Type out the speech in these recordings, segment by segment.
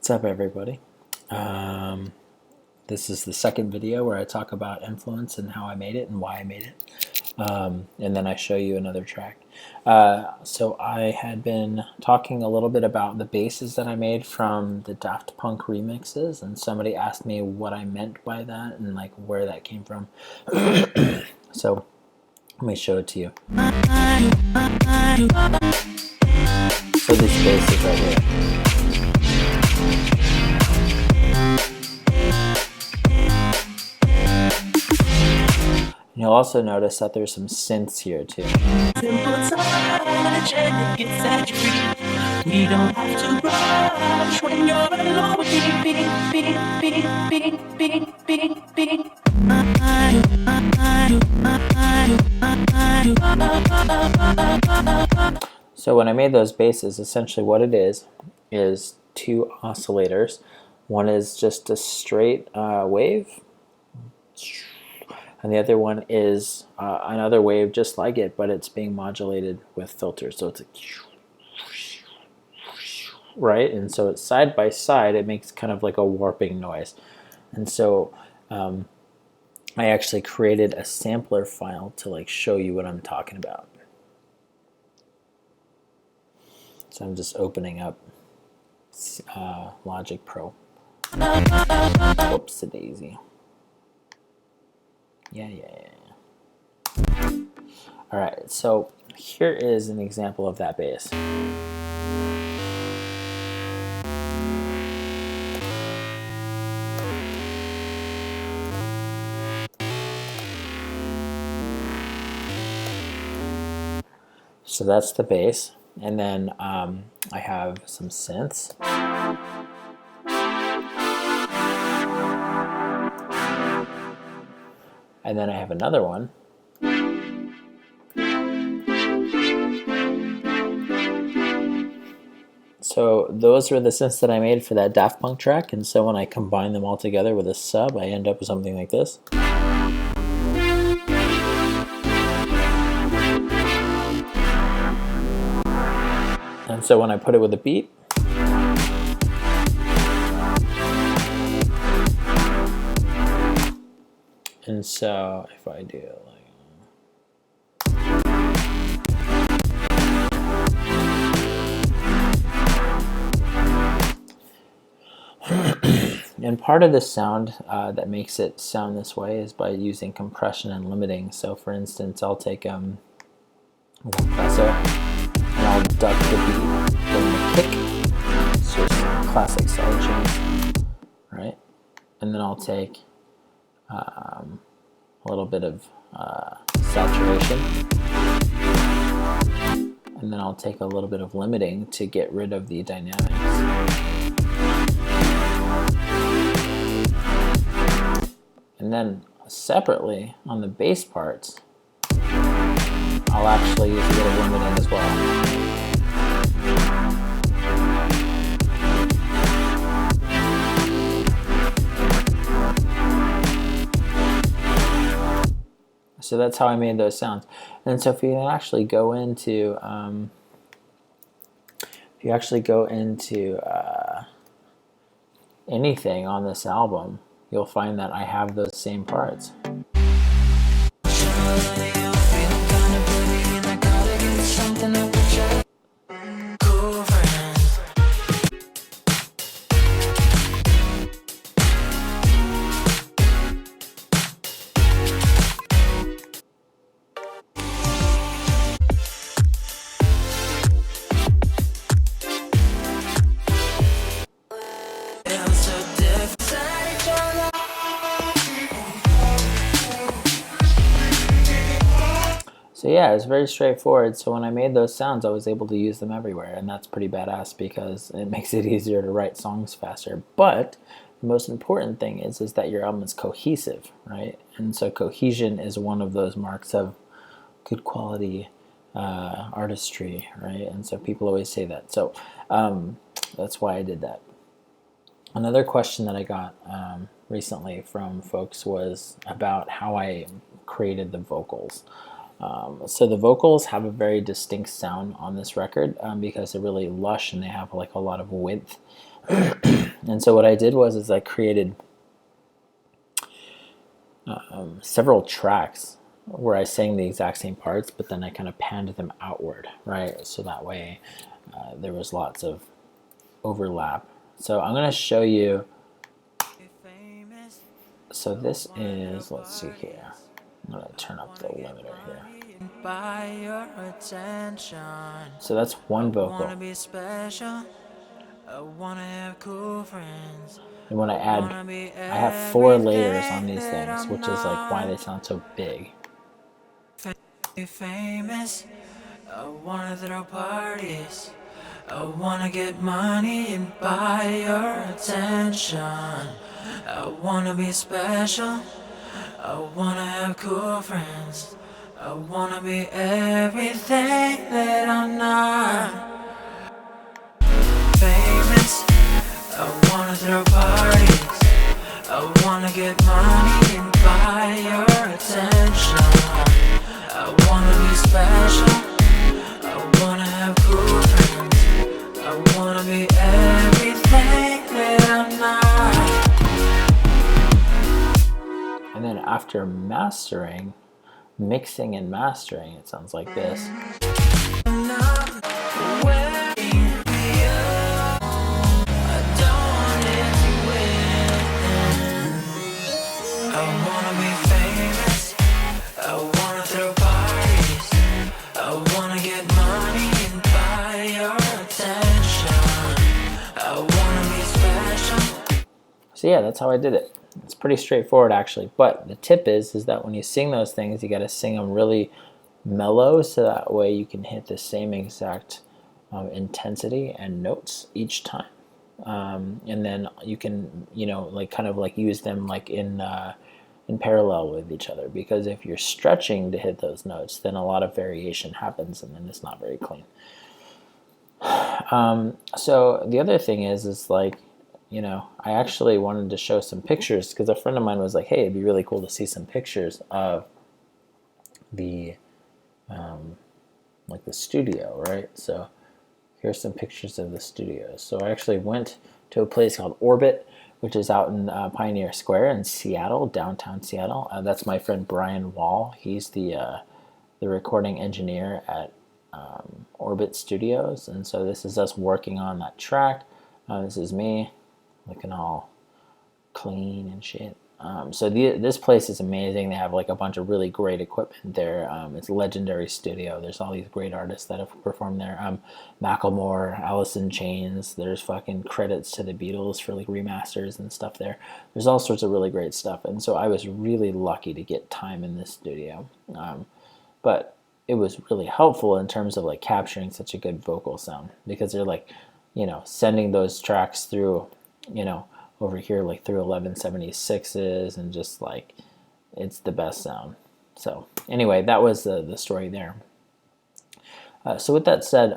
What's up, everybody? This is the second video where I talk about influence and how I made it and why I made it. And then I show you another track. So I had been talking a little bit about the basses that I made from the Daft Punk remixes, and somebody asked me what I meant by that and like where that came from. So let me show it to you. So these basses right here. You'll also notice that there's some synths here too. So when I made those basses, essentially what it is two oscillators. One is just a straight wave, and the other one is another wave just like it, but it's being modulated with filters. So it's a right, and so it's side by side. It makes kind of like a warping noise, and so I actually created a sampler file to like show you what I'm talking about. So I'm just opening up Logic Pro. Whoops, a daisy. Yeah. All right, so here is an example of that bass. So that's the bass, and then I have some synths. And then I have another one. So those were the synths that I made for that Daft Punk track, and so when I combine them all together with a sub, I end up with something like this. And so when I put it with a beat, and so if I do like, and part of the sound that makes it sound this way is by using compression and limiting. So for instance, I'll take compressor and I'll duck the beat from the kick. It's just classic side chains, right? And then I'll take a little bit of saturation, and then I'll take a little bit of limiting to get rid of the dynamics. And then separately on the bass parts, I'll actually use a little limiting as well. So that's how I made those sounds. And so if you actually go into anything on this album, you'll find that I have those same parts. So yeah, it's very straightforward. So when I made those sounds, I was able to use them everywhere, and that's pretty badass because it makes it easier to write songs faster. But the most important thing is that your album is cohesive, right? And so cohesion is one of those marks of good quality artistry, right? And so people always say that. So that's why I did that. Another question that I got recently from folks was about how I created the vocals. So the vocals have a very distinct sound on this record because they're really lush and they have like a lot of width. And so what I did was I created several tracks where I sang the exact same parts, but then I kind of panned them outward, right? So that way there was lots of overlap. So I'm going to show you. So this is, let's see here. I'm going to turn up the limiter here. So that's one vocal. And when I have 4 layers on these things, which is like why they sound so big. Famous, I wanna throw parties, I wanna get money and buy your attention, I wanna be special, I wanna have cool friends, I wanna be everything that I'm not. Famous, I wanna throw parties, I wanna get money and buy your attention, I wanna be special, I wanna have cool friends, I wanna be everything that I'm not. And then after mastering, mixing and mastering, it sounds like this. So yeah, that's how I did it. It's pretty straightforward actually, but the tip is that when you sing those things, you got to sing them really mellow, so that way you can hit the same exact intensity and notes each time, and then you can, you know, like kind of like use them like in parallel with each other, because if you're stretching to hit those notes, then a lot of variation happens, and then it's not very clean. So the other thing is like, you know, I actually wanted to show some pictures because a friend of mine was like, hey, it'd be really cool to see some pictures of the like the studio, right? So here's some pictures of the studio. So I actually went to a place called Orbit, which is out in Pioneer Square in Seattle, downtown Seattle. That's my friend Brian Wall. He's the recording engineer at Orbit Studios, and so this is us working on that track. This is me looking all clean and shit. So this place is amazing. They have like a bunch of really great equipment there. It's a legendary studio. There's all these great artists that have performed there. Macklemore, Alice in Chains. There's fucking credits to the Beatles for like remasters and stuff there. There's all sorts of really great stuff. And so I was really lucky to get time in this studio. But it was really helpful in terms of like capturing such a good vocal sound, because they're like, you know, sending those tracks through, you know, over here like through 1176s, and just like it's the best sound. So anyway, that was the story there. So with that said,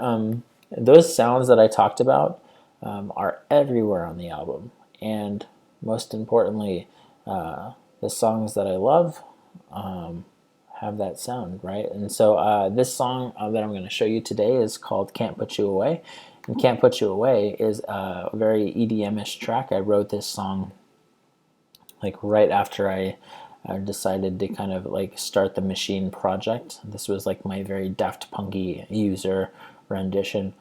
those sounds that I talked about are everywhere on the album, and most importantly, the songs that I love have that sound, right? And so this song that I'm going to show you today is called Can't Put You Away. And Can't Put You Away is a very EDM-ish track. I wrote this song like right after I decided to kind of like start the Machine project. This was like my very Daft Punky user rendition.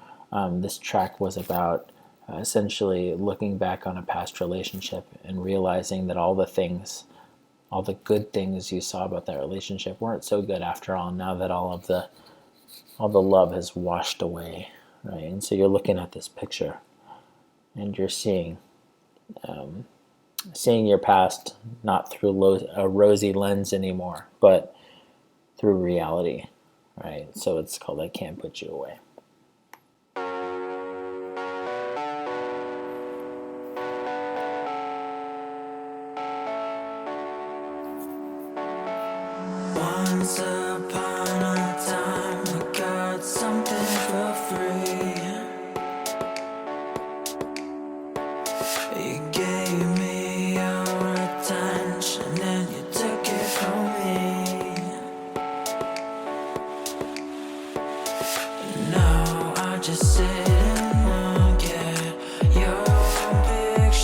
This track was about essentially looking back on a past relationship and realizing that all the good things you saw about that relationship weren't so good after all, now that all the love has washed away, right? And so you're looking at this picture and you're seeing your past not through a rosy lens anymore, but through reality, right? So it's called I Can't Put You Away. Once upon a time, I got something for free. You gave me your attention and you took it from me. Now I just sit and look at your picture.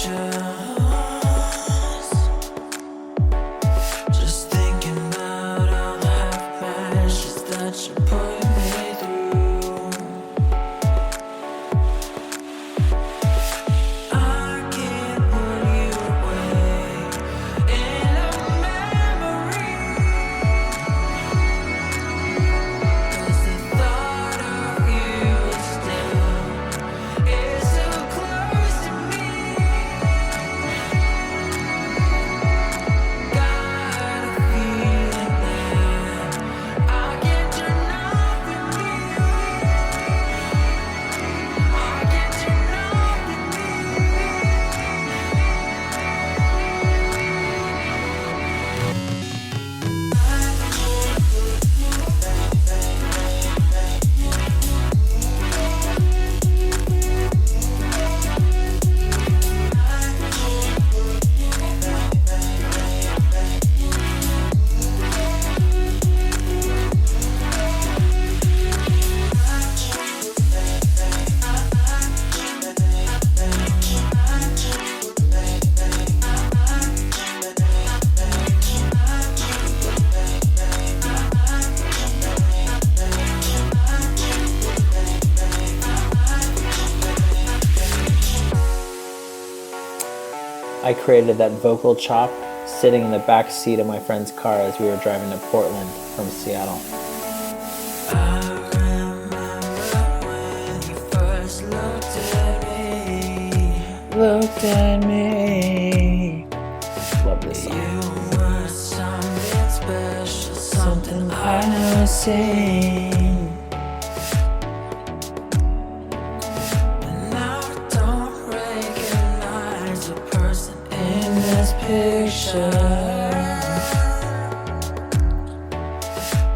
I created that vocal chop sitting in the back seat of my friend's car as we were driving to Portland from Seattle. Looked at me. Love this song. You were something special, something I never seen. And now I don't recognize a person in this picture.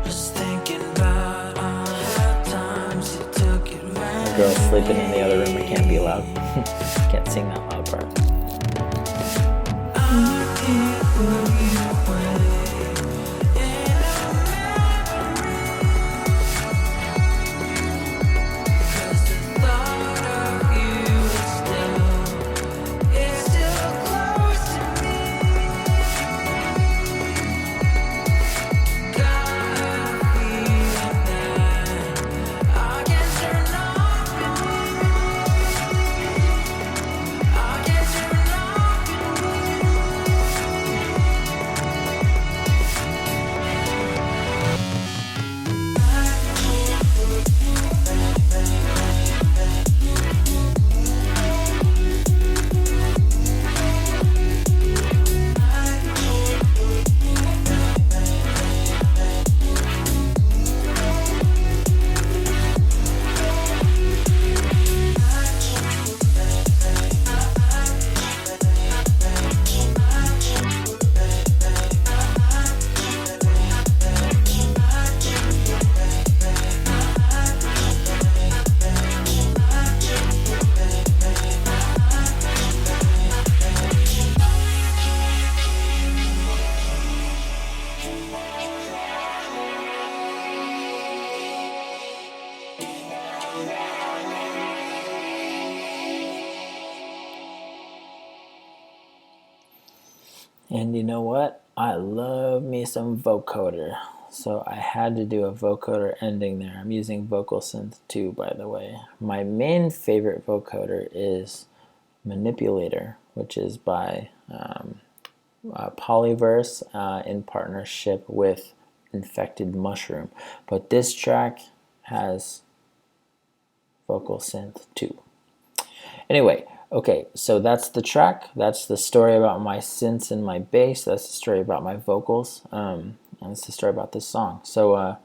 Just thinking about all the times you took it right. The girl's sleeping in the other room. I can't be loud. Can't sing that loud part. And you know what? I love me some vocoder. So I had to do a vocoder ending there. I'm using Vocal Synth 2, by the way. My main favorite vocoder is Manipulator, which is by Polyverse in partnership with Infected Mushroom. But this track has Vocal Synth 2. Anyway, okay, so that's the track. That's the story about my synths and my bass. That's the story about my vocals. And that's the story about this song. So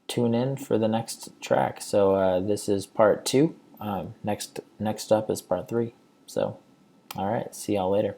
tune in for the next track. So this is part 2. Next up is part 3. So, all right, see y'all later.